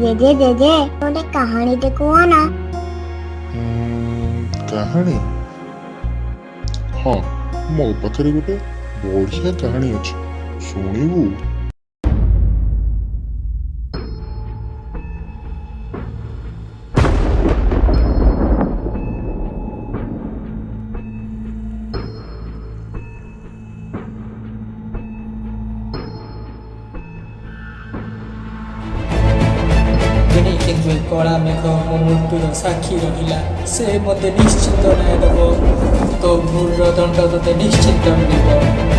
ଜେଜେ ଜେଜେ ଗୋଟେ କାହାଣୀଟେ କୁହ ନା। କାହାଣୀ? ହଁ, ମୋ ପାଖରେ ଗୋଟେ ବଢିଆ କାହାଣୀ ଅଛି, ଶୁଣିବୁ? ଦିନେ କିନ୍ତୁ ଏ କଳା ମେଘ ମୋ ମୃତ୍ୟୁର ସାକ୍ଷୀ ରହିଲା। ସେ ମୋତେ ନିଶ୍ଚିନ୍ତ ନ୍ୟାୟ ଦେବ। ତୋ ଭୁଲର ଦଣ୍ଡ ତୋତେ ନିଶ୍ଚିନ୍ତ ମିଳିବ।